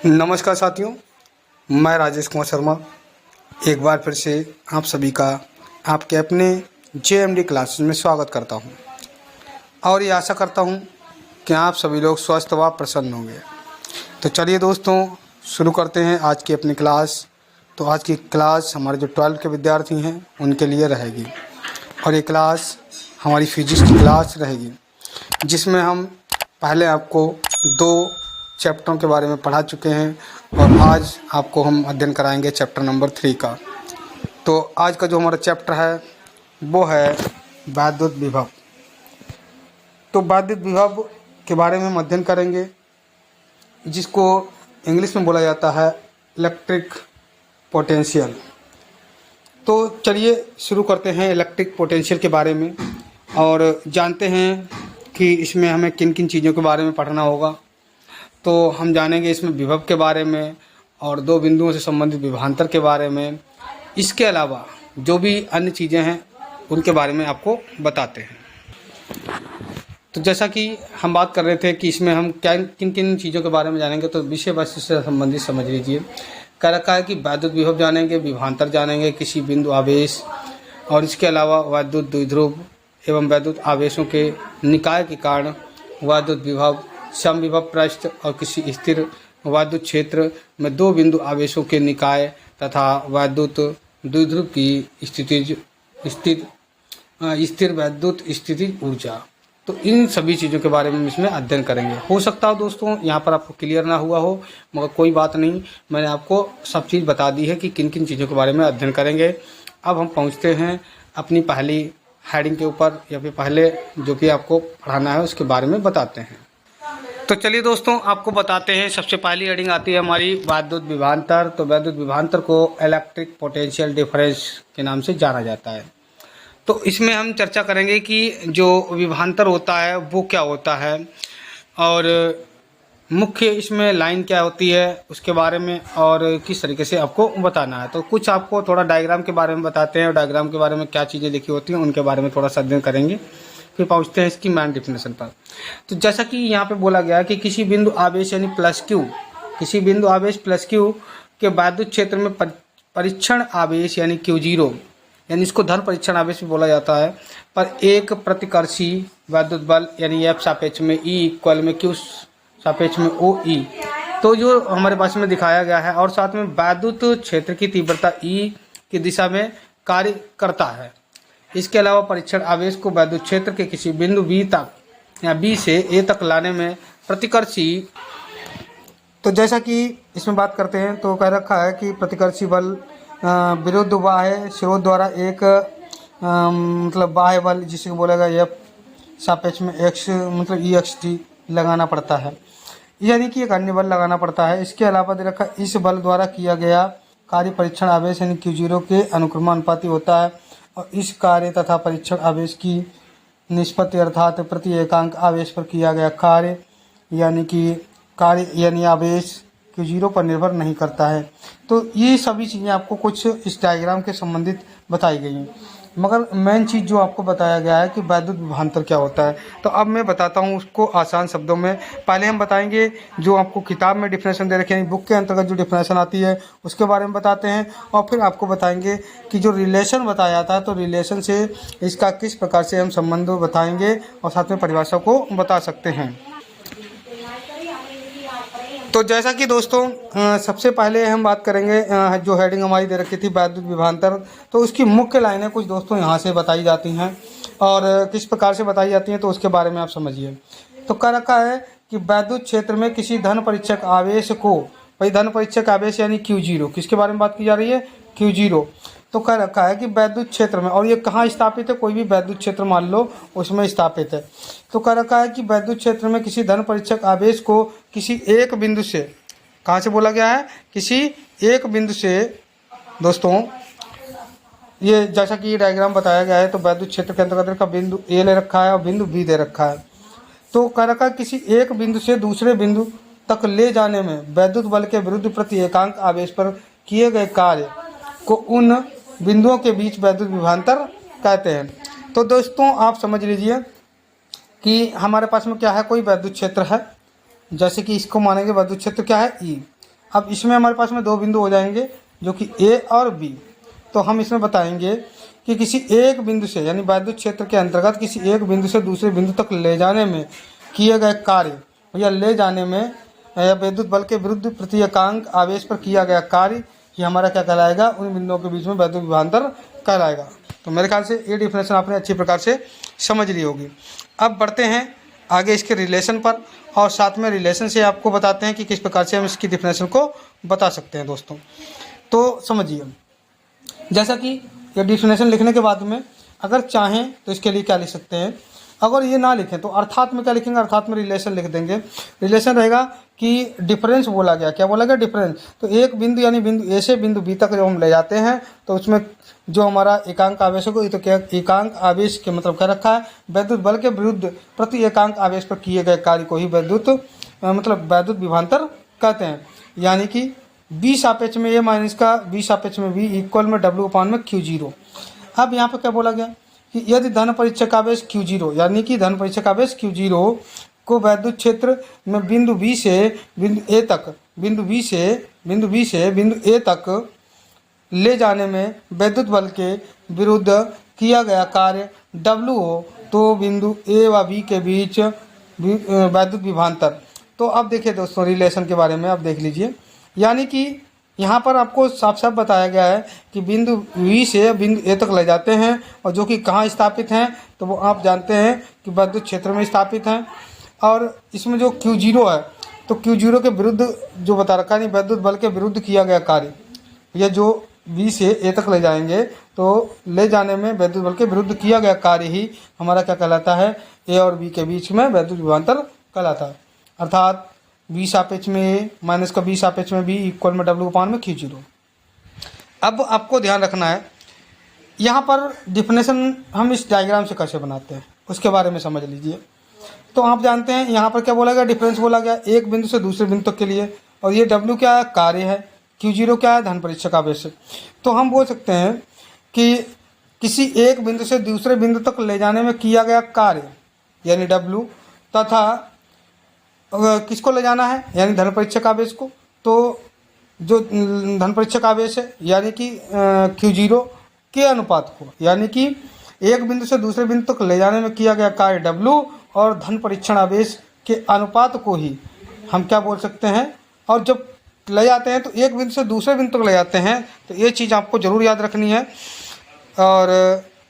नमस्कार साथियों, मैं राजेश कुमार शर्मा एक बार फिर से आप सभी का आपके अपने JMD क्लासेस में स्वागत करता हूं और ये आशा करता हूं कि आप सभी लोग स्वस्थ व प्रसन्न होंगे। तो चलिए दोस्तों, शुरू करते हैं आज की अपनी क्लास। तो आज की क्लास हमारे जो 12th के विद्यार्थी हैं उनके लिए रहेगी और ये क्लास हमारी फिजिक्स की क्लास रहेगी, जिसमें हम पहले आपको 2 चैप्टरों के बारे में पढ़ा चुके हैं और आज आपको हम अध्ययन कराएंगे चैप्टर नंबर 3 का। तो आज का जो हमारा चैप्टर है वो है वैद्युत विभव। तो वैद्युत विभव के बारे में हम अध्ययन करेंगे, जिसको इंग्लिश में बोला जाता है इलेक्ट्रिक पोटेंशियल। तो चलिए शुरू करते हैं इलेक्ट्रिक पोटेंशियल के बारे में और जानते हैं कि इसमें हमें किन किन चीज़ों के बारे में पढ़ना होगा। तो हम जानेंगे इसमें विभव के बारे में और 2 बिंदुओं से संबंधित विभवांतर के बारे में। इसके अलावा जो भी अन्य चीज़ें हैं उनके बारे में आपको बताते हैं। तो जैसा कि हम बात कर रहे थे कि इसमें हम क्या किन किन चीज़ों के बारे में जानेंगे, तो विषय वस्तु से संबंधित समझ लीजिए। कह रखा है कि वैद्युत विभव जानेंगे, विभवांतर जानेंगे, किसी बिंदु आवेश और इसके अलावा वैद्युत द्विध्रुव एवं वैद्युत आवेशों के निकाय के कारण वैद्युत विभव, समविभव पृष्ठ और किसी स्थिर वैद्युत क्षेत्र में 2 बिंदु आवेशों के निकाय तथा वैद्युत द्विध्रुव की स्थिर वैद्युत स्थिति ऊर्जा। तो इन सभी चीज़ों के बारे में इसमें अध्ययन करेंगे। हो सकता हो दोस्तों यहाँ पर आपको क्लियर ना हुआ हो, मगर कोई बात नहीं, मैंने आपको सब चीज़ बता दी है कि किन किन चीज़ों के बारे में अध्ययन करेंगे। अब हम पहुँचते हैं अपनी पहली हेडिंग के ऊपर, या फिर पहले जो कि आपको पढ़ाना है उसके बारे में बताते हैं। तो चलिए दोस्तों, आपको बताते हैं। सबसे पहली हेडिंग आती है हमारी वैद्युत विभवांतर। तो वैद्युत विभवांतर को इलेक्ट्रिक पोटेंशियल डिफरेंस के नाम से जाना जाता है। तो इसमें हम चर्चा करेंगे कि जो विभवांतर होता है वो क्या होता है और मुख्य इसमें लाइन क्या होती है उसके बारे में और किस तरीके से आपको बताना है। तो कुछ आपको थोड़ा डायग्राम के बारे में बताते हैं और डायग्राम के बारे में क्या चीज़ें लिखी होती हैं उनके बारे में थोड़ा सा अध्ययन करेंगे, फिर पहुंचते हैं इसकी मेन डेफिनेशन पर। तो जैसा कि यहाँ पे बोला गया है कि किसी बिंदु आवेश यानी +Q, किसी बिंदु आवेश +Q के वैद्युत क्षेत्र में परीक्षण आवेश यानी Q0, यानी इसको धन परीक्षण आवेश भी बोला जाता है, पर एक प्रतिकर्षी वैद्युत बल यानी F सापेक्ष में E इक्वल में Q सापेक्ष में OE, तो जो हमारे पास में दिखाया गया है, और साथ में वैद्युत क्षेत्र की तीव्रता E की दिशा में कार्य करता है। इसके अलावा परीक्षण आवेश को वैद्युत क्षेत्र के किसी बिंदु B तक या B से A तक लाने में प्रतिकर्षी, तो जैसा कि इसमें बात करते हैं तो कह रखा है कि प्रतिकर्षी बल विरुद्ध बाह्य स्रोत द्वारा एक मतलब बाह्य बल जिसे बोलेगा F सापेक्ष में X मतलब EXT लगाना पड़ता है, यानी कि एक अन्य बल लगाना पड़ता है। इसके अलावा दे रखा इस बल द्वारा किया गया कार्य परीक्षण आवेश यानी Q0 के अनुक्रमानुपाती होता है और इस कार्य तथा परीक्षण आवेश की निष्पत्ति अर्थात प्रति एकांक आवेश पर किया गया कार्य यानी आवेश Q0 पर निर्भर नहीं करता है। तो ये सभी चीज़ें आपको कुछ इस डायग्राम के संबंधित बताई गई हैं, मगर मेन चीज़ जो आपको बताया गया है कि वैद्युत विभवांतर क्या होता है। तो अब मैं बताता हूँ उसको आसान शब्दों में। पहले हम बताएंगे जो आपको किताब में डिफिनेशन दे रखे हैं, बुक के अंतर्गत जो डिफिनेशन आती है उसके बारे में बताते हैं, और फिर आपको बताएंगे कि जो रिलेशन बताया जाता है तो रिलेशन से इसका किस प्रकार से हम संबंध बताएंगे और साथ में परिभाषा को बता सकते हैं। तो जैसा कि दोस्तों सबसे पहले हम बात करेंगे जो हेडिंग हमारी दे रखी थी वैद्युत विभवांतर, तो उसकी मुख्य लाइनें कुछ दोस्तों यहाँ से बताई जाती हैं और किस प्रकार से बताई जाती हैं तो उसके बारे में आप समझिए। तो कह रखा है कि वैद्युत क्षेत्र में किसी धन परीक्षक आवेश को, भाई धन परीक्षक आवेश यानी Q0, किसके बारे में बात की जा रही है, Q0। तो कह रखा है कि वैद्युत क्षेत्र में, और ये कहाँ स्थापित है, कोई भी वैद्युत क्षेत्र मान लो उसमें स्थापित है। तो कह रखा है कि वैद्युत क्षेत्र में किसी धन परीक्षक आवेश को किसी एक बिंदु से, कहाँ से बोला गया है, किसी एक बिंदु से दोस्तों, ये जैसा कि ये डायग्राम बताया गया है तो वैद्युत क्षेत्र के अंतर्गत का बिंदु A ले रखा है और बिंदु B दे रखा है। तो कह रखा है किसी एक बिंदु से दूसरे बिंदु तक ले जाने में वैद्युत बल के विरुद्ध प्रति एकांक आवेश पर किए गए कार्य को उन बिंदुओं के बीच वैद्युत विभवांतर कहते हैं। तो दोस्तों आप समझ लीजिए कि हमारे पास में क्या है, कोई वैद्युत क्षेत्र है, जैसे कि इसको मानेंगे वैद्युत क्षेत्र क्या है E, अब इसमें हमारे पास में दो बिंदु हो जाएंगे जो कि ए और बी। तो हम इसमें बताएंगे कि किसी एक बिंदु से यानी वैद्युत क्षेत्र के अंतर्गत किसी एक बिंदु से दूसरे बिंदु तक ले जाने में किए गए कार्य या ले जाने में वैद्युत बल के विरुद्ध प्रति एकांक आवेश पर किया गया कार्य ये हमारा क्या कहलाएगा, उन बिंदुओं के बीच में वैद्युत विभवांतर कहलाएगा। तो मेरे ख्याल से ये डिफिनेशन आपने अच्छी प्रकार से समझ ली होगी। अब बढ़ते हैं आगे इसके रिलेशन पर और साथ में रिलेशन से आपको बताते हैं कि किस प्रकार से हम इसकी डिफिनेशन को बता सकते हैं दोस्तों। तो समझिए, जैसा कि ये डिफिनेशन लिखने के बाद में अगर चाहें तो इसके लिए क्या लिख सकते हैं, अगर ये ना लिखें तो अर्थात में क्या लिखेंगे, अर्थात में रिलेशन लिख देंगे। रिलेशन रहेगा कि डिफरेंस बोला गया, क्या बोला गया, डिफरेंस। तो एक बिंदु यानी बिंदु ए से बिंदु बी तक जब हम ले जाते हैं तो उसमें जो हमारा एकांक आवेश होगा, तो क्या एकांक आवेश के मतलब क्या रखा है, वैद्युत बल के विरुद्ध प्रति एकांक आवेश पर किए गए कार्य को ही वैद्युत वैद्युत विभवांतर कहते हैं। यानी कि बी सापेक्ष में ए माइनस का बी सापेक्ष में बी इक्वल में डब्ल्यू अपान में क्यू जीरो। अब यहाँ पर क्या बोला गया कि यदि धन परीक्षक आवेश क्यू जीरो यानी कि धन परीक्षक आवेश क्यू जीरो को वैद्युत क्षेत्र में बिंदु बी से बिंदु ए तक बिंदु बी से बिंदु ए तक ले जाने में वैद्युत बल के विरुद्ध किया गया कार्य W हो तो बिंदु ए व बी के बीच वैद्युत विभवांतर। तो अब देखिए दोस्तों रिलेशन के बारे में आप देख लीजिए, यानी कि यहाँ पर आपको साफ साफ बताया गया है कि बिंदु V से बिंदु ए तक ले जाते हैं और जो कि कहाँ स्थापित हैं, तो वो आप जानते हैं कि वैद्युत क्षेत्र में स्थापित हैं। और इसमें जो Q0 है तो Q0 के विरुद्ध जो बता रखा है, वैद्युत बल के विरुद्ध किया गया कार्य, यह जो बी से ए तक ले जाएंगे तो ले जाने में वैद्युत बल के विरुद्ध किया गया कार्य ही हमारा क्या कहलाता है, ए और बी के बीच में वैद्युत विभवांतर कहलाता है। अर्थात बी सापेक्ष में ए माइनस का बी सापेक्ष में बी इक्वल में डब्ल्यू अपान में क्यू जीरो। अब आपको ध्यान रखना है यहाँ पर डिफिनेशन हम इस डायग्राम से कैसे बनाते हैं उसके बारे में समझ लीजिए। तो आप जानते हैं यहाँ पर क्या बोला गया, डिफरेंस बोला गया एक बिंदु से दूसरे बिंदु तक के लिए, और ये डब्ल्यू क्या है, कार्य है, क्यू जीरो क्या है, धन परीक्षक आवेश। तो हम बोल सकते हैं कि किसी एक बिंदु से दूसरे बिंदु तक ले जाने में किया गया कार्य यानी डब्ल्यू तथा किसको ले जाना है यानी धन परीक्षक आवेश को, तो जो धन परीक्षक आवेश है यानी कि क्यू जीरो के अनुपात को, यानी कि एक बिंदु से दूसरे बिंदु तक ले जाने में किया गया कार्य डब्ल्यू और धन परीक्षण आवेश के अनुपात को ही हम क्या बोल सकते हैं। और जब ले जाते हैं तो एक बिंदु से दूसरे बिंदु तक ले जाते हैं, तो ये चीज़ आपको ज़रूर याद रखनी है। और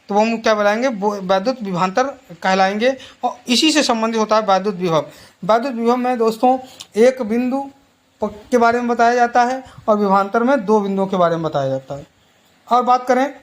तो हम क्या बनाएंगे, वैद्युत विभवांतर कहलाएंगे। और इसी से संबंधित होता है वैद्युत विभव। वैद्युत विभव में दोस्तों एक बिंदु के बारे में बताया जाता है और विभवांतर में दो बिंदुओं के बारे में बताया जाता है। और बात करें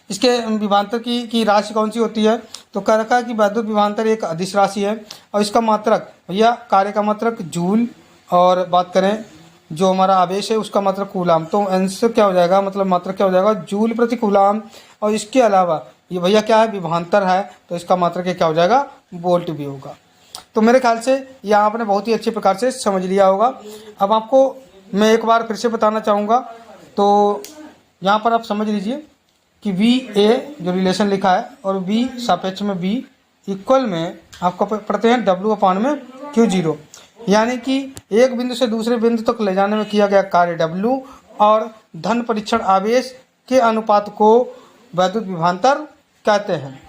इसके विभवांतर की राशि कौन सी होती है, तो कह रखा है कि वैद्युत विभवांतर एक अदिश राशि है और इसका मात्रक भैया कार्य का मात्रक जूल, और बात करें जो हमारा आवेश है उसका मात्रक कूलाम। तो आंसर क्या हो जाएगा, मतलब मात्रक क्या हो जाएगा, जूल प्रति कूलाम। और इसके अलावा ये भैया क्या है, विभवांतर है, तो इसका मात्रक क्या हो जाएगा, वोल्ट भी होगा। तो मेरे ख्याल से यह आपने बहुत ही अच्छे प्रकार से समझ लिया होगा। अब आपको मैं एक बार फिर से बताना चाहूँगा, तो यहाँ पर आप समझ लीजिए कि वी ए जो रिलेशन लिखा है और बी सापेक्ष में बी इक्वल में आपको पढ़ते हैं डब्ल्यू अपान में क्यू जीरो, यानी कि एक बिंदु से दूसरे बिंदु तक ले जाने में किया गया कार्य डब्ल्यू और धन परीक्षण आवेश के अनुपात को वैद्युत विभवांतर कहते हैं।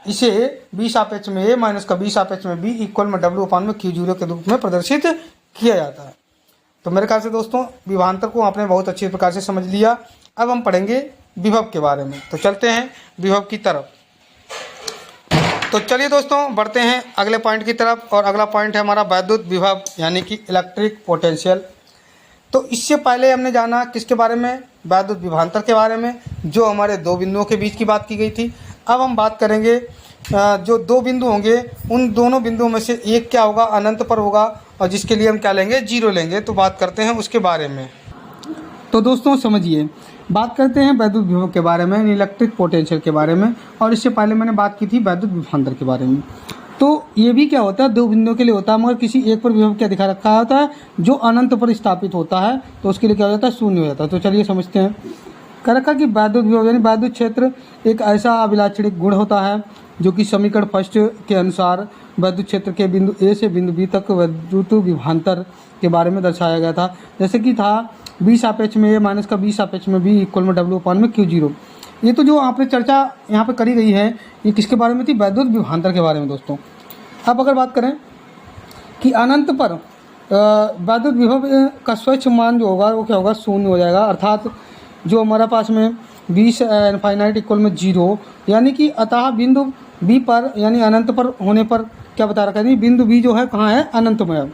इसे बी सापेक्ष में ए माइनस का बी सापेक्ष में बी इक्वल में डब्ल्यू अपान में क्यू जीरो के रूप में प्रदर्शित किया जाता है। तो मेरे ख्याल से दोस्तों विभवांतर को आपने बहुत अच्छी प्रकार से समझ लिया। अब हम पढ़ेंगे विभव के बारे में, तो चलते हैं विभव की तरफ। तो चलिए दोस्तों बढ़ते हैं अगले पॉइंट की तरफ, और अगला पॉइंट है हमारा वैद्युत विभव यानी कि इलेक्ट्रिक पोटेंशियल। तो इससे पहले हमने जाना किसके बारे में, वैद्युत विभवांतर के बारे में, जो हमारे दो बिंदुओं के बीच की बात की गई थी। अब हम बात करेंगे जो दो बिंदु होंगे उन दोनों बिंदुओं में से एक क्या होगा, अनंत पर होगा, और जिसके लिए हम क्या लेंगे, जीरो लेंगे। तो बात करते हैं उसके बारे में। तो दोस्तों समझिए, बात करते हैं वैद्युत विभव के बारे में, इलेक्ट्रिक पोटेंशियल के बारे में। और इससे पहले मैंने बात की थी वैद्युत विभवांतर के बारे में। तो ये भी क्या होता है, दो बिंदुओं के लिए होता है, मगर किसी एक पर विभव क्या दिखा रखा होता है, जो अनंत पर स्थापित होता है, तो उसके लिए क्या हो जाता है, शून्य हो जाता है। तो चलिए समझते हैं। कह रखा कि वैद्युत विभव यानी वैद्युत क्षेत्र एक ऐसा अभिलाक्षणिक गुण होता है जो कि समीकरण फर्स्ट के अनुसार विद्युत क्षेत्र के बिंदु ए से बिंदु बी तक विद्युत विभवांतर के बारे में दर्शाया गया था। जैसे कि था बी सापेक्ष में ए माइनस का बी सापेक्ष में बी इक्वल में डब्ल्यू अपान में क्यू जीरो। ये तो जो आपने चर्चा यहाँ पे करी गई है ये किसके बारे में थी? विद्युत विभवांतर के बारे में दोस्तों। अब अगर बात करें कि अनंत पर विद्युत विभव का स्वच्छ मान जो होगा वो क्या होगा? शून्य हो जाएगा। अर्थात जो हमारे पास में 20 इनफाइनाइट इक्वल में 0, यानी कि अतः बिंदु बी पर यानी अनंत पर होने पर क्या बता रखा है? बिंदु बी जो है कहाँ है? अनंत में है,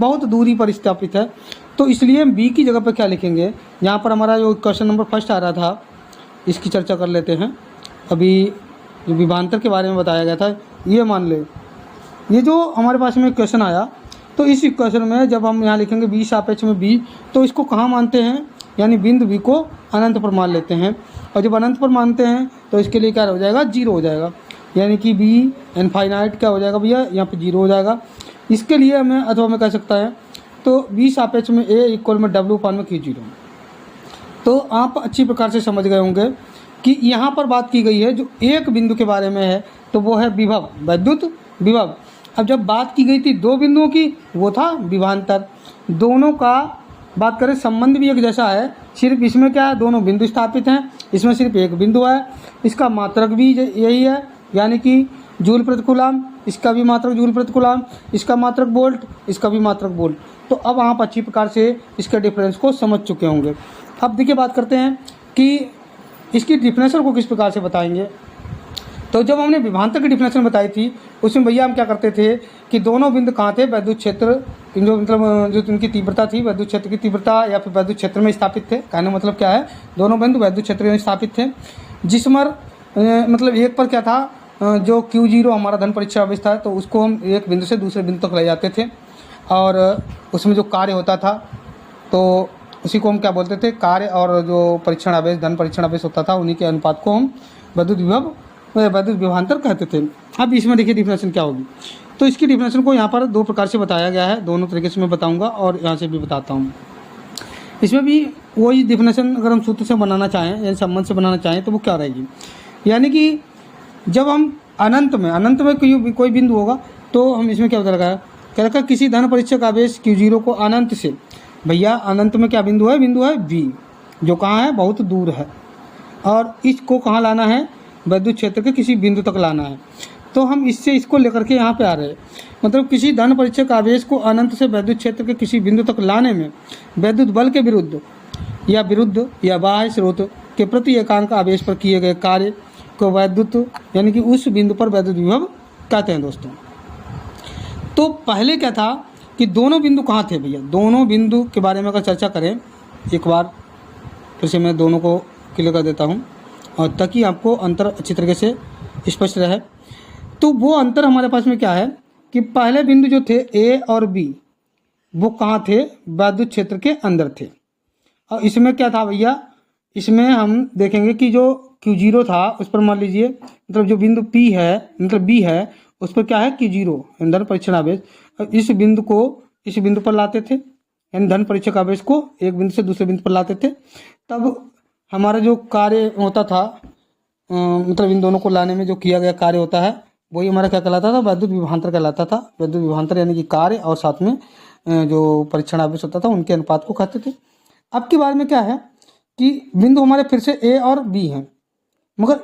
बहुत दूरी पर स्थापित है। तो इसलिए बी की जगह पर क्या लिखेंगे? यहाँ पर हमारा जो क्वेश्चन नंबर फर्स्ट आ रहा था इसकी चर्चा कर लेते हैं। अभी जो विभवांतर के बारे में बताया गया था, ये मान ले, ये जो हमारे पास में क्वेश्चन आया, तो इस क्वेश्चन में जब हम यहाँ लिखेंगे बी सापेक्ष में बी, तो इसको कहाँ मानते हैं? यानी बिंदु बी को अनंत पर मान लेते हैं। और जब अनंत पर मानते हैं तो इसके लिए क्या हो जाएगा? 0 हो जाएगा। यानी कि बी इनफाइनाइट क्या हो जाएगा भैया? यहाँ पे 0 हो जाएगा। इसके लिए हमें अथवा मैं कह सकता है तो बी सापेक्ष में ए इक्वल में डब्ल्यू अपान में क्यू जीरो। तो आप अच्छी प्रकार से समझ गए होंगे कि यहाँ पर बात की गई है जो एक बिंदु के बारे में है, तो वो है विभव, विद्युत विभव। अब जब बात की गई थी दो बिंदुओं की, वो था विभवांतर। दोनों का बात करें संबंध भी एक जैसा है, सिर्फ इसमें क्या है? दोनों बिंदु स्थापित हैं, इसमें सिर्फ एक बिंदु है। इसका मात्रक भी यही है, यानी कि जूल प्रति कूलम, इसका भी मात्रक जूल प्रति कूलम, इसका मात्रक वोल्ट, इसका भी मात्रक वोल्ट। तो अब आप अच्छी प्रकार से इसके डिफरेंस को समझ चुके होंगे। अब देखिए बात करते हैं कि इसकी डिफिनेशन को किस प्रकार से बताएंगे। तो जब हमने विभवांतर की डिफिनेशन बताई थी उसमें भैया हम क्या करते थे कि दोनों बिंदु कहाँ थे? विद्युत क्षेत्र, जो मतलब जो उनकी तीव्रता थी, विद्युत क्षेत्र की तीव्रता या फिर विद्युत क्षेत्र में स्थापित थे। कहने मतलब क्या है? दोनों बिंदु विद्युत क्षेत्र में स्थापित थे। जिसमें मतलब एक पर क्या था? जो Q0 हमारा धन परीक्षण आवेश था, तो उसको हम एक बिंदु से दूसरे बिंदु तक ले जाते थे और उसमें जो कार्य होता था तो उसी को हम क्या बोलते थे? कार्य। और जो परीक्षण आवेश, धन परीक्षण आवेश होता था, उन्हीं के अनुपात को हम विद्युत विभव, विद्युत विभवांतर कहते थे। अब इसमें देखिए डिफिनेशन क्या होगी। तो इसकी डिफिनेशन को यहाँ पर दो प्रकार से बताया गया है, दोनों तरीके से मैं बताऊँगा और यहाँ से भी बताता हूँ। इसमें भी वही डिफिनेशन अगर हम सूत्र से बनाना चाहें यानी संबंध से बनाना चाहें तो वो क्या रहेगी? यानी कि जब हम अनंत में कोई बिंदु होगा तो हम इसमें क्या बता रखा है? क्या रखा? किसी धन परीक्षक आवेश Q0 को अनंत से, भैया अनंत में क्या बिंदु है? बिंदु है V, जो कहाँ है? बहुत दूर है। और इसको कहाँ लाना है? विद्युत क्षेत्र के किसी बिंदु तक लाना है। तो हम इससे इसको लेकर के यहाँ पे आ रहे हैं। मतलब किसी धन परीक्षक आवेश को अनंत से विद्युत क्षेत्र के किसी बिंदु तक लाने में विद्युत बल के विरुद्ध या बाह्य स्रोत के प्रति एकांक आवेश पर किए गए कार्य को विद्युत यानी कि उस बिंदु पर विद्युत विभव कहते हैं दोस्तों। तो पहले क्या था कि दोनों बिंदु कहाँ थे भैया? दोनों बिंदु के बारे में अगर चर्चा करें एक बार फिर से मैं दोनों को क्लियर कर देता हूँ और ताकि आपको अंतर अच्छी तरीके से स्पष्ट रहे। तो वो अंतर हमारे पास में क्या है कि पहले बिंदु जो थे ए और बी वो कहाँ थे? विद्युत क्षेत्र के अंदर थे। और इसमें क्या था भैया? इसमें हम देखेंगे कि जो Q0 था उस पर मान लीजिए मतलब जो बिंदु P है मतलब B है उस पर क्या है? Q0 धन परीक्षण आवेश। इस बिंदु को इस बिंदु पर लाते थे, यानी धन परीक्षक आवेश को एक बिंदु से दूसरे बिंदु पर लाते थे। तब हमारा जो कार्य होता था मतलब इन दोनों को लाने में जो किया गया कार्य होता है वही हमारा क्या कहलाता था? विद्युत विभवांतर कहलाता था। विद्युत विभवांतर यानी कि कार्य और साथ में जो परीक्षण आवेश होता था उनके अनुपात को कहते थे। अब की बार में क्या है कि बिंदु हमारे फिर से ए और बी हैं, मगर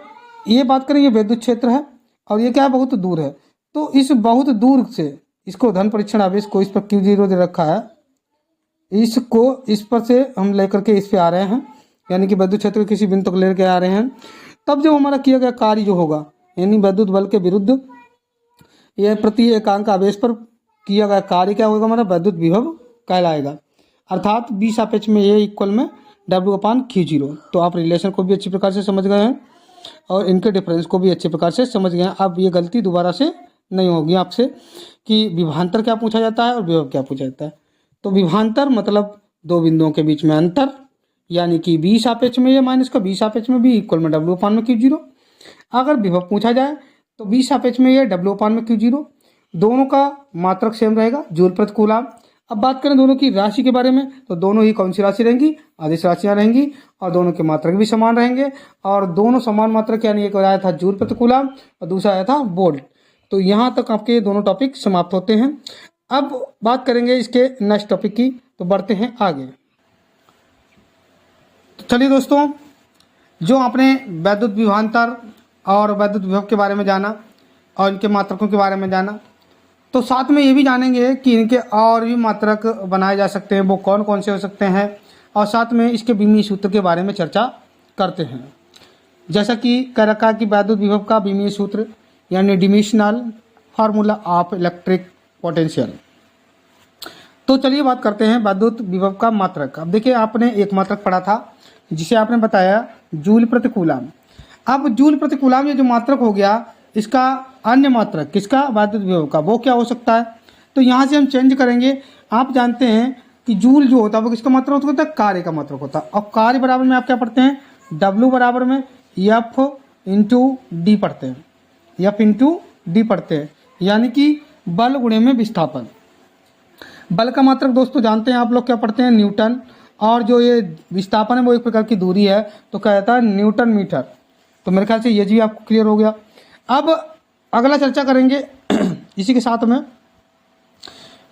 ये बात करें ये विद्युत क्षेत्र है और ये क्या है? बहुत दूर है। तो इस बहुत दूर से इसको धन परीक्षण आवेश को इस पर Q0 दे रखा है, इसको इस पर से हम लेकर के इस पे आ रहे हैं, यानी कि विद्युत क्षेत्र किसी बिंदु तक लेकर आ रहे हैं। तब जब हमारा किया गया कार्य जो होगा यानी विद्युत बल के विरुद्ध यह प्रति एकांक आवेश पर किया गया कार्य क्या होगा? हमारा विद्युत विभव कहलाएगा। अर्थात बी सापेक्ष में ए इक्वल में W अपान Q0। तो आप रिलेशन को भी अच्छी प्रकार से समझ गए हैं और इनके डिफरेंस को भी अच्छे प्रकार से समझ गए हैं। अब ये गलती दोबारा से नहीं होगी आपसे कि विभवांतर क्या पूछा जाता है और विभव क्या पूछा जाता है। तो विभवांतर मतलब दो बिंदुओं के बीच में अंतर, यानी कि बी सापेक्ष में ए माइनस का बी सापेक्ष में बी इक्वल में W अपान में Q0। अगर विभव पूछा जाए तो बी सापेक्ष में ए W अपान में Q0, दोनों का मात्रक सेम रहेगा जूल प्रति कूलम। अब बात करें दोनों की राशि के बारे में, तो दोनों ही कौन सी राशि रहेंगी, आदिश राशियां रहेंगी, और दोनों के मात्रक भी समान रहेंगे, और दोनों समान मात्रक, यानी एक आया था जूल प्रति कूलम और दूसरा आया था वोल्ट। तो यहाँ तक आपके दोनों टॉपिक समाप्त होते हैं। अब बात करेंगे इसके नेक्स्ट टॉपिक की, तो बढ़ते हैं आगे। तो चलिए दोस्तों, जो आपने वैद्युत विभवांतर और वैद्युत विभव के बारे में जाना और इनके मात्रकों के बारे में जाना, तो साथ में ये भी जानेंगे कि इनके और भी मात्रक बनाए जा सकते हैं, वो कौन कौन से हो सकते हैं, और साथ में इसके बीमीय सूत्र के बारे में चर्चा करते हैं। जैसा कि कह रखा है कि वैद्युत विभव का बीमीय सूत्र यानी डिमिशनल फार्मूला ऑफ इलेक्ट्रिक पोटेंशियल। तो चलिए बात करते हैं वैद्युत विभव का मात्रक। अब देखिए, आपने एक मात्रक पढ़ा था जिसे आपने बताया जूल प्रति कूलम। अब जूल प्रति कूलम ये जो मात्रक हो गया, इसका अन्य मात्रक किसका, वैद्युत विभव का, वो क्या हो सकता है। तो यहाँ से हम चेंज करेंगे। आप जानते हैं कि जूल जो होता है वो किसका मात्रक होता है, कार्य का मात्रक होता है। और कार्य बराबर में आप क्या पढ़ते हैं, W बराबर में F इंटू डी पढ़ते हैं, F इंटू डी पढ़ते हैं, यानी कि बल गुणे में विस्थापन। बल का मात्रक दोस्तों जानते हैं आप लोग क्या पढ़ते हैं, न्यूटन, और जो ये विस्थापन है वो एक प्रकार की दूरी है, तो क्या कहता है, न्यूटन मीटर। तो मेरे ख्याल से ये भी आपको क्लियर हो गया। अब अगला चर्चा करेंगे इसी के साथ में,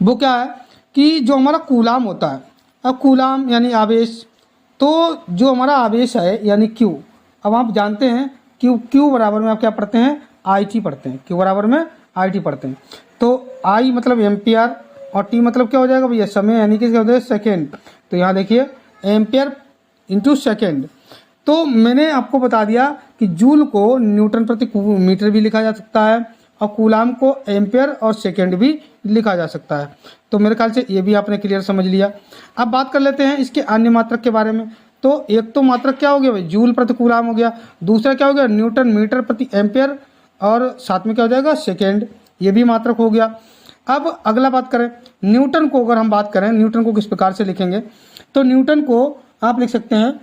वो क्या है कि जो हमारा कूलाम होता है। अब कूलाम यानी आवेश, तो जो हमारा आवेश है यानी क्यू, अब आप जानते हैं क्यू बराबर में आप क्या पढ़ते हैं, IT पढ़ते हैं, क्यू बराबर में IT पढ़ते हैं। तो I मतलब एम्पियर और T मतलब क्या हो जाएगा भैया, समय, यानी कि क्या होता है, सेकेंड। तो यहाँ देखिए एम्पियर इंटू सेकेंड। तो मैंने आपको बता दिया कि जूल को न्यूटन प्रति मीटर भी लिखा जा सकता है, और कूलाम को एम्पियर और सेकेंड भी लिखा जा सकता है। तो मेरे ख्याल से ये भी आपने क्लियर समझ लिया। अब बात कर लेते हैं इसके अन्य मात्रक के बारे में। तो एक तो मात्रक क्या हो गया भाई, जूल प्रति कूलाम हो गया, दूसरा क्या हो गया, न्यूटन मीटर प्रति एम्पियर, और साथ में क्या हो जाएगा, सेकेंड, ये भी मात्रक हो गया। अब अगला बात करें न्यूटन को, अगर हम बात करें न्यूटन को किस प्रकार से लिखेंगे, तो न्यूटन को आप लिख सकते हैं,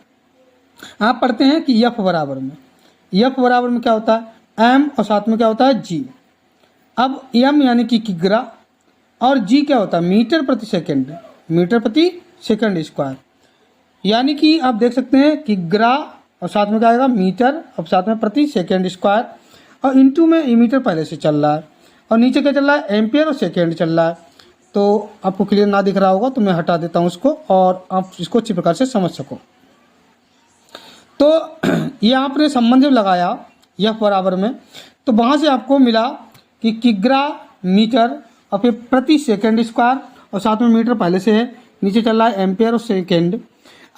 आप पढ़ते हैं कि F बराबर में, F बराबर में क्या होता है, M, और साथ में क्या होता है, G। अब M यानी कि किग्रा, और G क्या होता है, मीटर प्रति सेकंड, मीटर प्रति सेकंड स्क्वायर। यानी कि आप देख सकते हैं किग्रा और साथ में क्या आएगा, मीटर, और साथ में प्रति सेकंड स्क्वायर, और इंटू में मीटर पहले से चल रहा है, और नीचे क्या चल रहा है, एम्पियर और सेकेंड चल रहा है। तो आपको क्लियर ना दिख रहा होगा तो मैं हटा देता हूँ उसको, और आप इसको अच्छी प्रकार से समझ सको। तो ये आपने संबंध जब लगाया F बराबर में, तो वहाँ से आपको मिला कि किग्रा मीटर और फिर प्रति सेकंड स्क्वायर, और साथ में मीटर पहले से है, नीचे चल रहा है एम्पियर और सेकंड।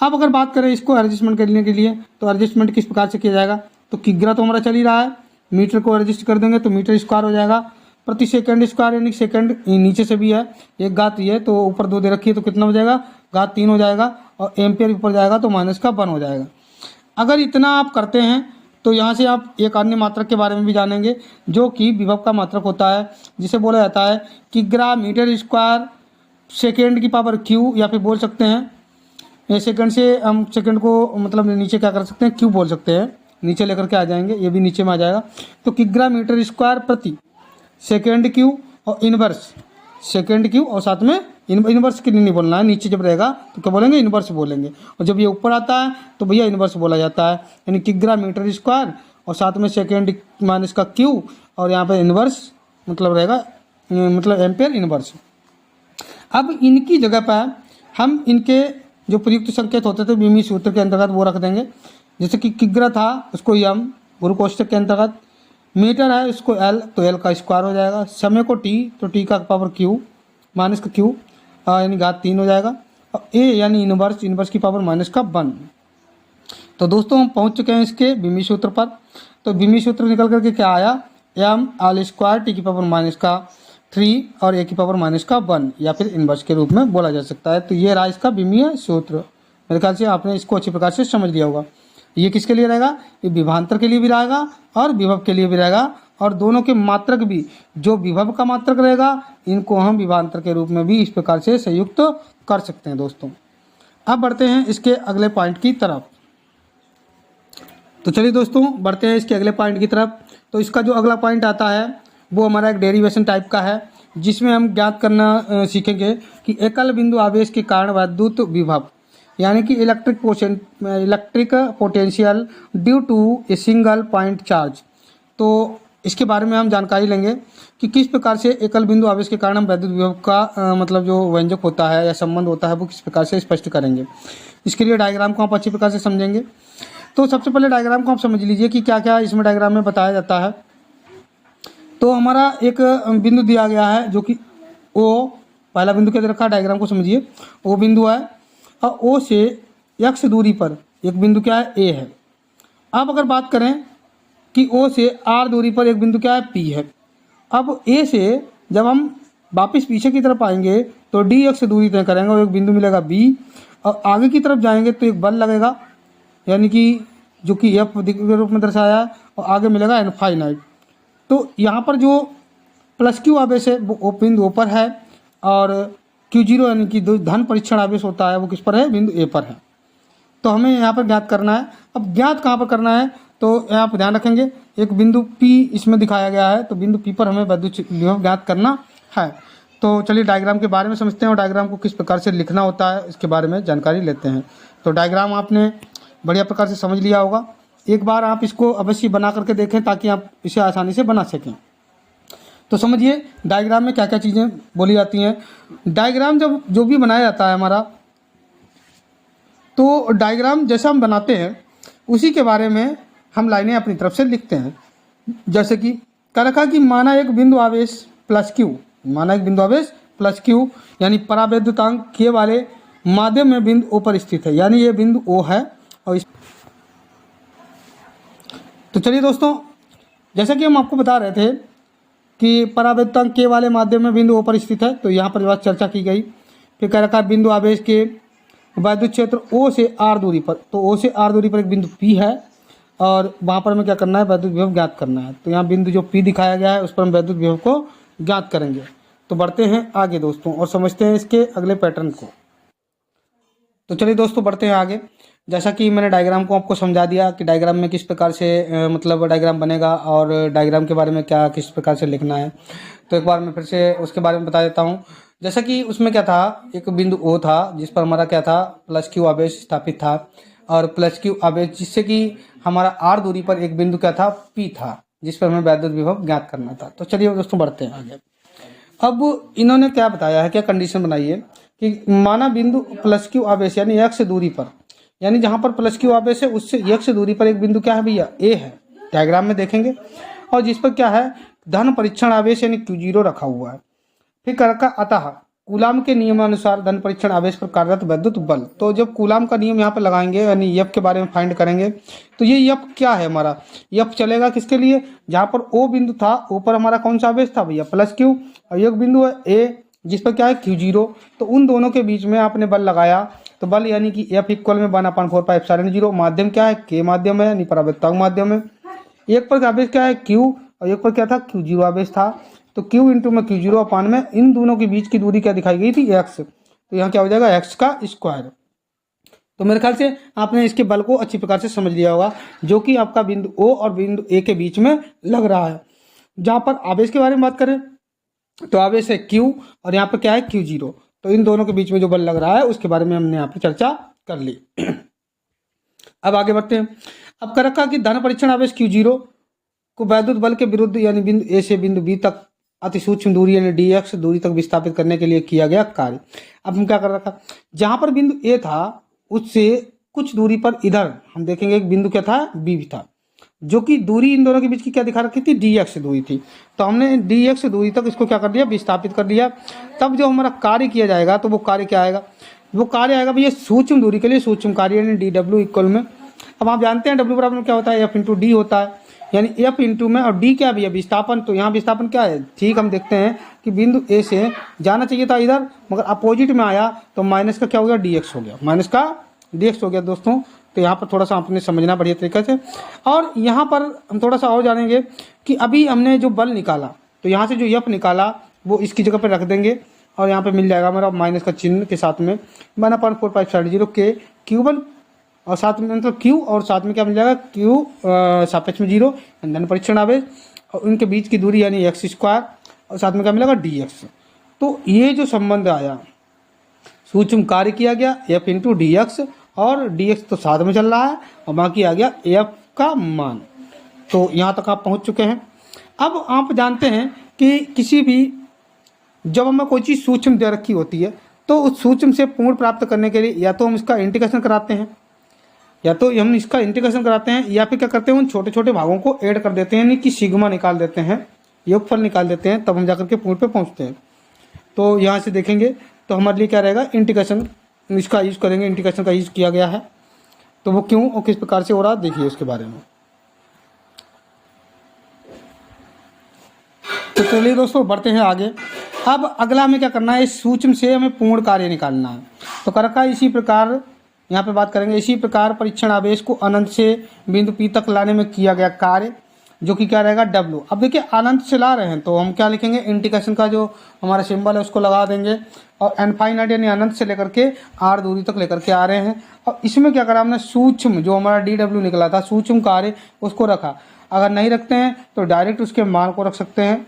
अब अगर बात करें इसको एडजस्टमेंट करने के लिए, तो एडजस्टमेंट किस प्रकार से किया जाएगा, तो किग्रा तो हमारा चल ही रहा है, मीटर को एडजस्ट कर देंगे तो मीटर स्क्वायर हो जाएगा, प्रति सेकंड स्क्वायर यानी सेकंड नीचे से भी है, एक घात ये, तो ऊपर 2 दे रखी है तो कितना हो जाएगा, घात 3 हो जाएगा, और एम्पियर ऊपर जाएगा तो माइनस का 1 हो जाएगा। अगर इतना आप करते हैं तो यहाँ से आप एक अन्य मात्रक के बारे में भी जानेंगे, जो कि विभव का मात्रक होता है, जिसे बोला जाता है किग्रा मीटर स्क्वायर सेकेंड की पावर क्यू, या फिर बोल सकते हैं सेकंड से हम सेकंड को मतलब नीचे क्या कर सकते हैं, क्यू बोल सकते हैं, नीचे लेकर के आ जाएंगे, ये भी नीचे में आ जाएगा। तो किग्रा मीटर स्क्वायर प्रति सेकेंड क्यू, और इनवर्स सेकेंड क्यू, और साथ में इनवर्स के लिए नहीं बोलना है, नीचे जब रहेगा तो क्या बोलेंगे, इनवर्स बोलेंगे, और जब ये ऊपर आता है तो भैया इनवर्स बोला जाता है, यानी किग्रा मीटर स्क्वायर और साथ में सेकेंड माइनस का क्यू, और यहाँ पे इनवर्स मतलब रहेगा, मतलब एम्पियर इनवर्स। अब इनकी जगह पर हम इनके जो प्रयुक्त संकेत होते थे बीमी सूत्र के अंतर्गत वो रख देंगे। जैसे कि किग्रा था उसको यम गुरु कोष्टक के अंतर्गत, मीटर है इसको L तो L का स्क्वायर हो जाएगा, समय को T तो T का पावर Q माइनस का Q यानी घात 3 हो जाएगा, और A यानी इनवर्स की पावर माइनस का 1। तो दोस्तों हम पहुंच चुके हैं इसके बीमी सूत्र पर। तो बीमी सूत्र निकल करके क्या आया, M L स्क्वायर T की पावर माइनस का 3 और A की पावर माइनस का 1, या फिर इनवर्स के रूप में बोला जा सकता है। तो ये रहा इसका बीमीय सूत्र। मेरे ख्याल से आपने इसको अच्छी प्रकार से समझ लिया होगा। ये किसके लिए रहेगा, ये विभवांतर के लिए भी रहेगा और विभव के लिए भी रहेगा, और दोनों के मात्रक भी, जो विभव का मात्रक रहेगा इनको हम विभवांतर के रूप में भी इस प्रकार से संयुक्त कर सकते हैं दोस्तों। अब बढ़ते हैं इसके अगले पॉइंट की तरफ। तो चलिए दोस्तों बढ़ते हैं इसके अगले पॉइंट की तरफ। तो इसका जो अगला पॉइंट आता है वो हमारा एक डेरिवेशन टाइप का है, जिसमें हम ज्ञात करना सीखेंगे कि एकल बिंदु आवेश के कारण वैद्युत विभव यानी कि electric potential due to a single point charge. तो इसके बारे में हम जानकारी लेंगे कि किस प्रकार से एकल बिंदु आवेश के कारण हम वैद्युत विभव का मतलब जो व्यंजक होता है या संबंध होता है वो किस प्रकार से स्पष्ट करेंगे। इसके लिए डायग्राम को आप अच्छी प्रकार से समझेंगे। तो सबसे पहले डायग्राम को आप समझ लीजिए कि क्या क्या इसमें डायग्राम में बताया जाता है। तो हमारा एक बिंदु दिया गया है जो कि ओ, पहला बिंदु क्या रखा है, डायग्राम को समझिए। ओ बिंदु है और ओ से x दूरी पर एक बिंदु क्या है, ए है। अब अगर बात करें कि ओ से r दूरी पर एक बिंदु क्या है, p है। अब ए से जब हम वापस पीछे की तरफ आएंगे तो dx दूरी तय करेंगे और एक बिंदु मिलेगा b, और आगे की तरफ जाएंगे तो एक बल लगेगा यानी कि जो कि f के रूप में दर्शाया है, और आगे मिलेगा इनफाइनाइट। तो यहाँ पर जो प्लस क्यू आवेश है वो बिंदु ओ पर है, और Q0 यानी कि धन परीक्षण आवेश होता है वो किस पर है, बिंदु ए पर है। तो हमें यहाँ पर ज्ञात करना है। अब ज्ञात कहाँ पर करना है, तो यहाँ पर ध्यान रखेंगे एक बिंदु P इसमें दिखाया गया है, तो बिंदु P पर हमें वैद्युत विभव ज्ञात करना है। तो चलिए डायग्राम के बारे में समझते हैं और डायग्राम को किस प्रकार से लिखना होता है इसके बारे में जानकारी लेते हैं। तो डायग्राम आपने बढ़िया प्रकार से समझ लिया होगा। एक बार आप इसको अवश्य बना करके देखें ताकि आप इसे आसानी से बना सकें। तो समझिए डायग्राम में क्या क्या चीज़ें बोली जाती हैं। डायग्राम जब जो भी बनाया जाता है हमारा, तो डायग्राम जैसा हम बनाते हैं उसी के बारे में हम लाइनें अपनी तरफ से लिखते हैं। जैसे कि क्या रखा कि माना एक बिंदु आवेश प्लस क्यू, माना एक बिंदु आवेश प्लस क्यू यानी परावैद्युतांक के वाले माध्यम में बिंदु ओ पर स्थित है, यानी ये बिंदु ओ है। और इस तो चलिए दोस्तों, जैसा कि हम आपको बता रहे थे कि परावैद्युतांक के वाले माध्यम में बिंदु ओ पर स्थित है, तो यहाँ पर बात चर्चा की गई। फिर कह रखा बिंदु आवेश के वैद्युत क्षेत्र ओ से आर दूरी पर, तो ओ से आर दूरी पर एक बिंदु पी है और वहाँ पर हमें क्या करना है, वैद्युत विभव ज्ञात करना है। तो यहाँ बिंदु जो पी दिखाया गया है उस पर हम वैद्युत विभव को ज्ञात करेंगे। तो बढ़ते हैं आगे दोस्तों और समझते हैं इसके अगले पैटर्न को। तो चलिए दोस्तों बढ़ते हैं आगे। जैसा कि मैंने डायग्राम को आपको समझा दिया कि डायग्राम में किस प्रकार से मतलब डायग्राम बनेगा और डायग्राम के बारे में क्या किस प्रकार से लिखना है, तो एक बार मैं फिर से उसके बारे में बता देता हूँ। जैसा कि उसमें क्या था, एक बिंदु ओ था जिस पर हमारा क्या था, प्लस क्यू आवेश स्थापित था, और प्लस क्यू आवेश जिससे कि हमारा आर दूरी पर एक बिंदु क्या था, पी था, जिस पर हमें वैद्युत विभव ज्ञात करना था। तो चलिए दोस्तों बढ़ते हैं आगे। अब इन्होंने क्या बताया है, क्या कंडीशन बनाई है कि माना बिंदु प्लस क्यू आवेश यानी x दूरी पर, यानी जहां पर प्लस क्यू आवेश है उससे x दूरी पर एक बिंदु क्या है भैया, ए है, डायग्राम में देखेंगे, और जिस पर क्या है धन परीक्षण आवेश यानी Q0 रखा हुआ है। फिर कर रखा अतः कूलाम के नियमानुसार धन परीक्षण आवेश पर कार्यरत वैद्युत बल। तो जब कूलाम का नियम यहाँ पर लगाएंगे यानी एफ के बारे में फाइंड करेंगे, तो ये एफ क्या है हमारा, एफ चलेगा किसके लिए, जहाँ पर ओ बिंदु था ऊपर हमारा कौन सा आवेश था भैया, प्लस क्यू, और एक बिंदु है ए जिस पर क्या है Q0। तो उन दोनों के बीच में आपने बल लगाया, तो बल यानी कि एफ इक्वल में 1/4πε0, माध्यम क्या है, के माध्यम है यानी परावैद्युतांक माध्यम है। एक पर आवेश क्या है Q और एक पर क्या था, Q0 आवेश था। तो Q इंटू में Q0 अपान में इन दोनों के बीच की दूरी क्या दिखाई गई थी, x। तो यहाँ क्या हो जाएगा, x का स्क्वायर। तो मेरे ख्याल से आपने इसके बल को अच्छी प्रकार से समझ लिया होगा, जो कि आपका बिंदु O और बिंदु A के बीच में लग रहा है। जहाँ पर आवेश के बारे में बात करें तो आवेश है Q और यहाँ पर क्या है Q0। तो इन दोनों के बीच में जो बल लग रहा है उसके बारे में हमने यहाँ पर चर्चा कर ली। अब आगे बढ़ते हैं। अब कर रखा कि धन परीक्षण आवेश Q0 को वैद्युत बल के विरुद्ध यानी बिंदु A से बिंदु B तक अति सूक्ष्म दूरी यानी dx दूरी तक विस्थापित करने के लिए किया गया कार्य। अब हम क्या कर रखा, जहां पर बिंदु A था उससे कुछ दूरी पर इधर हम देखेंगे एक बिंदु क्या था, B था, जो कि दूरी इन दोनों के बीच की क्या दिखा रखी थी, dx दूरी थी। तो हमने dx दूरी तक इसको क्या कर दिया, विस्थापित कर दिया। तब जो हमारा कार्य किया जाएगा तो वो कार्य क्या आएगा, वो कार्य आएगा भैया सूक्ष्म दूरी के लिए सूक्ष्म कार्य यानी dw इक्वल में। अब आप जानते हैं w बराबर क्या होता है, f इंटू डी होता है, यानी एफ इंटू में, और डी क्या भैया विस्थापन। तो यहाँ विस्थापन क्या है, ठीक हम देखते हैं कि बिंदु ए से जाना चाहिए था इधर, मगर अपोजिट में आया तो माइनस का क्या हो गया, dx हो गया, माइनस का dx हो गया दोस्तों। तो यहाँ पर थोड़ा सा आपने समझना बढ़िया तरीके से। और यहाँ पर हम थोड़ा सा और जानेंगे कि अभी हमने जो बल निकाला, तो यहाँ से जो एफ निकाला वो इसकी जगह पर रख देंगे और यहाँ पर मिल जाएगा हमारा माइनस का चिन्ह के साथ में 1/4πε0 के Q1 और साथ में मतलब Q और साथ में क्या मिल जाएगा, Q सापेक्ष में 0 धन परीक्षण आवेश, और उनके बीच की दूरी यानी x स्क्वायर, और साथ में क्या मिलेगा dx। तो ये जो संबंध आया, सूक्ष्म कार्य किया गया f इंटू डी एक्स, और dx तो साथ में चल रहा है और बाकी आ गया f का मान। तो यहाँ तक आप पहुँच चुके हैं। अब आप जानते हैं कि किसी भी जब हमें कोई चीज़ सूक्ष्म दे रखी होती है तो उस सूक्ष्म से पूर्ण प्राप्त करने के लिए या तो हम इसका इंटीग्रेशन कराते हैं, या फिर क्या करते हैं, उन छोटे छोटे भागों को ऐड कर देते हैं, यानी कि सिग्मा निकाल देते हैं, योगफल निकाल देते हैं, तब हम जाकर के पूर्ण पे पहुंचते हैं। तो यहाँ से देखेंगे तो हमारे लिए क्या रहेगा, इंटीग्रेशन, इसका यूज़ करेंगे, इंटीग्रेशन का यूज़ किया गया है। तो वो क्यों और किस प्रकार से हो रहा है देखिए उसके बारे में। तो चलिए दोस्तों बढ़ते हैं आगे। अब अगला हमें क्या करना है, इस सूक्ष्म से हमें पूर्ण कार्य निकालना है। तो कर रखा है इसी प्रकार, यहाँ पे बात करेंगे, इसी प्रकार परीक्षण आवेश को अनंत से बिंदु P तक लाने में किया गया कार्य, जो कि क्या रहेगा W। अब देखिए अनंत से ला रहे हैं तो हम क्या लिखेंगे, इंटीग्रेशन का जो हमारा सिंबल है उसको लगा देंगे, और इनफाइनाइट यानी अनंत से लेकर के R दूरी तक लेकर के आ रहे हैं। और इसमें क्या करा हमने, सूक्ष्म जो हमारा DW निकला था, सूक्ष्म कार्य, उसको रखा। अगर नहीं रखते हैं तो डायरेक्ट उसके मान को रख सकते हैं,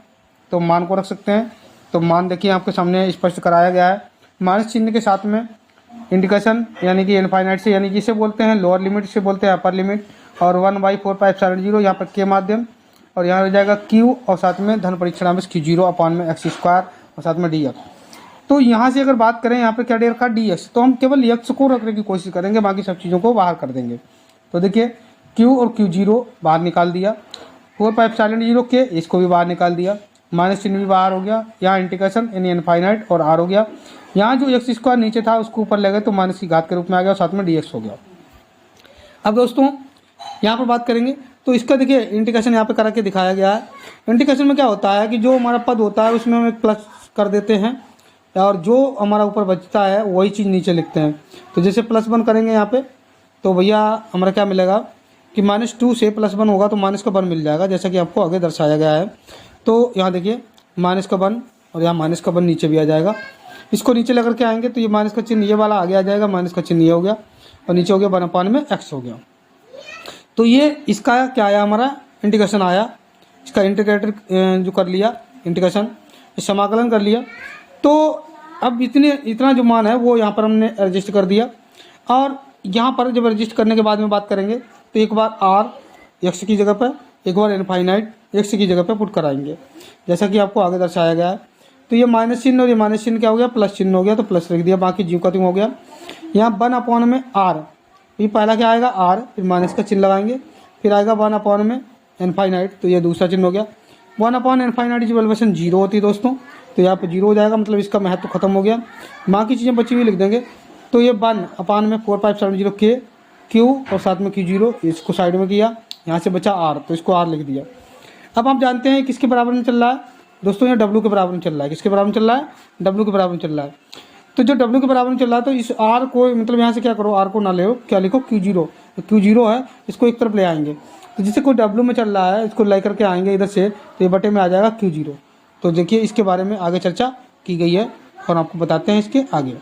तो मान को रख सकते हैं। तो मान देखिए आपके सामने स्पष्ट कराया गया है, माइनस चिन्ह के साथ में इंटीग्रेशन, यानी कि इनफाइनाइट से, यानी कि इसे बोलते हैं लोअर लिमिट, से बोलते हैं अपर लिमिट, और 1/4π0 यहाँ पर के माध्यम, और यहाँ हो जाएगा Q, और साथ में धन परीक्षण आवेश Q0 अपान में x², और साथ में dx। तो यहाँ से अगर बात करें, यहाँ पे क्या दे रखा dx, तो हम केवल x को रखने की कोशिश करेंगे, बाकी सब चीज़ों को बाहर कर देंगे। तो देखिए Q और Q0 बाहर निकाल दिया, 4π0 के, इसको भी बाहर निकाल दिया, माइनस चिन्ह भी बाहर हो गया, यहाँ इंटीग्रेशन यानी इनफाइनाइट और R हो गया, यहाँ जो x² नीचे था उसको ऊपर ले गए तो माइनस की घात के रूप में आ गया, और साथ में dx हो गया। अब दोस्तों यहाँ पर बात करेंगे तो इसका देखिए इंटीग्रेशन यहाँ पे करा के दिखाया गया है। इंटीग्रेशन में क्या होता है कि जो हमारा पद होता है उसमें हम एक प्लस कर देते हैं, और जो हमारा ऊपर बचता है वही चीज़ नीचे लिखते हैं। तो जैसे +1 करेंगे यहाँ पे, तो भैया हमारा क्या मिलेगा कि -2 से +1 होगा तो माइनस का 1 मिल जाएगा, जैसा कि आपको आगे दर्शाया गया है। तो यहाँ देखिए माइनस का 1, और यहाँ माइनस का 1 नीचे भी आ जाएगा। इसको नीचे लेकर के आएंगे तो ये माइनस का चिन्ह ये वाला आगे आ जाएगा, माइनस का चिन्ह ये हो गया, और नीचे हो गया 1/, में x हो गया। तो ये इसका क्या आया, हमारा इंटीग्रेशन आया, इसका इंटीग्रेटर जो कर लिया, इंटीग्रेशन समाकलन कर लिया। तो अब इतना जो मान है वो यहाँ पर हमने रजिस्टर कर दिया, और यहाँ पर जब रजिस्टर करने के बाद में बात करेंगे तो एक बार R x की जगह पर, एक बार इनफाइनाइट x की जगह पर पुट कराएंगे, जैसा कि आपको आगे दर्शाया गया है। तो ये माइनस चिन्ह और ये माइनस चिन्ह क्या हो गया, प्लस चिन्ह हो गया, तो प्लस लिख दिया, बाकी जीव का त्यों हो गया। यहाँ 1/, में R, ये पहला क्या आएगा R, फिर माइनस का चिन्ह लगाएंगे, फिर आएगा 1/, में इनफाइनाइट, तो ये दूसरा चिन्ह हो गया। 1/∞ की वैल्यूएशन 0 होती है दोस्तों, तो यहाँ पे 0 हो जाएगा, मतलब इसका महत्व खत्म हो गया। बाकी चीज़ें बची हुई लिख देंगे। तो ये 1/, में 4π0 के Q, और साथ में Q0, इसको साइड में किया, यहाँ से बचा R, तो इसको R लिख दिया। अब आप जानते हैं किसके बराबर में चल रहा है दोस्तों, ये W के बराबर में चल रहा है। किसके बराबर में चल रहा है, W के बराबर में चल रहा है। तो जो W के बराबर में चल रहा है तो इस R को, मतलब यहाँ से क्या करो, R को ना ले, क्या लिखो Q0, तो Q0 है, इसको एक तरफ ले आएंगे। तो जिससे कोई W में चल रहा है इसको ले करके आएंगे इधर से, तो ये बटे में आ जाएगा Q0। तो देखिए इसके बारे में आगे चर्चा की गई है, और आपको बताते हैं इसके आगे।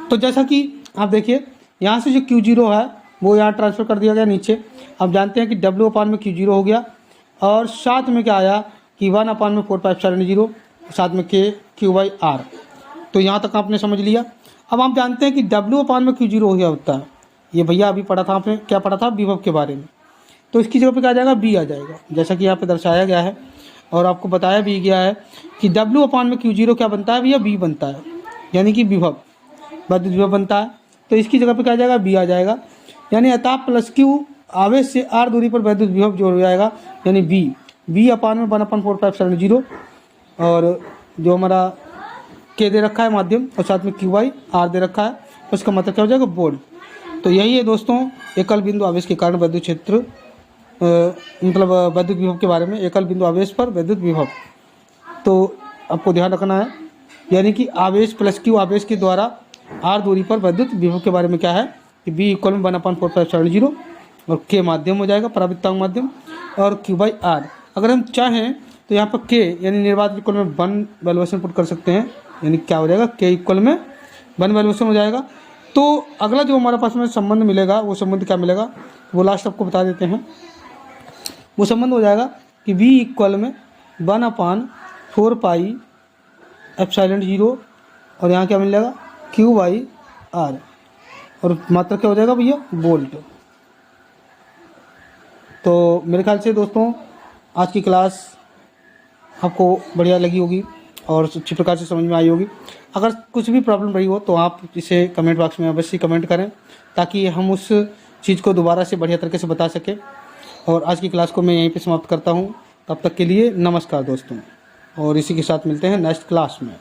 तो जैसा कि आप देखिए यहाँ से जो Q0 है वो यहाँ ट्रांसफ़र कर दिया गया नीचे। आप जानते हैं कि W/, में Q0 हो गया, और साथ में क्या आया कि 1/, में 4π0, साथ में Q/R। तो यहाँ तक आपने समझ लिया। अब आप जानते हैं कि W/, में Q0 हो गया होता है, ये भैया अभी पढ़ा था आपने, क्या पढ़ा था, विभव के बारे में। तो इसकी जगह पे क्या आ जाएगा, B आ जाएगा, जैसा कि यहाँ पे दर्शाया गया है, और आपको बताया भी गया है कि W/, में Q0 क्या बनता है भैया, B बनता है, यानी कि विभव, विद्युत विभव बनता है। तो इसकी जगह पे क्या आ जाएगा, B आ जाएगा, यानी अतः +Q आवेश से R दूरी पर विद्युत विभव जो हो जाएगा, यानी B/, में 1/4π0, और जो हमारा K दे रखा है माध्यम, और साथ में Q/R दे रखा है, उसका मतलब क्या हो जाएगा, वोल्ट। तो यही है दोस्तों एकल बिंदु आवेश के कारण विद्युत क्षेत्र, मतलब विद्युत विभव के बारे में, एकल बिंदु आवेश पर विद्युत विभव। तो आपको ध्यान रखना है, यानी कि आवेश +Q आवेश के द्वारा R दूरी पर विद्युत विभव के बारे में क्या है कि B = 1/4π0, और K माध्यम हो जाएगा, पराविद्युतांक माध्यम, और Q/R। अगर हम चाहें तो यहाँ पर K यानी निर्वात इक्वल में 1 वैल्यूएशन पुट कर सकते हैं, यानी क्या हो जाएगा, K = में 1 वैल्यूएशन हो जाएगा। तो अगला जो हमारे पास में संबंध मिलेगा वो संबंध क्या मिलेगा, वो लास्ट आपको बता देते हैं। वो संबंध हो जाएगा कि V = में 1/, 4πε0 और यहाँ क्या मिल जाएगा Q/R और मात्रा क्या हो जाएगा भैया वोल्ट। तो मेरे ख्याल से दोस्तों आज की क्लास आपको बढ़िया लगी होगी और अच्छी प्रकार से समझ में आई होगी। अगर कुछ भी प्रॉब्लम रही हो तो आप इसे कमेंट बॉक्स में अवश्य कमेंट करें ताकि हम उस चीज़ को दोबारा से बढ़िया तरीके से बता सकें। और आज की क्लास को मैं यहीं पे समाप्त करता हूँ। तब तक के लिए नमस्कार दोस्तों, और इसी के साथ मिलते हैं नेक्स्ट क्लास में।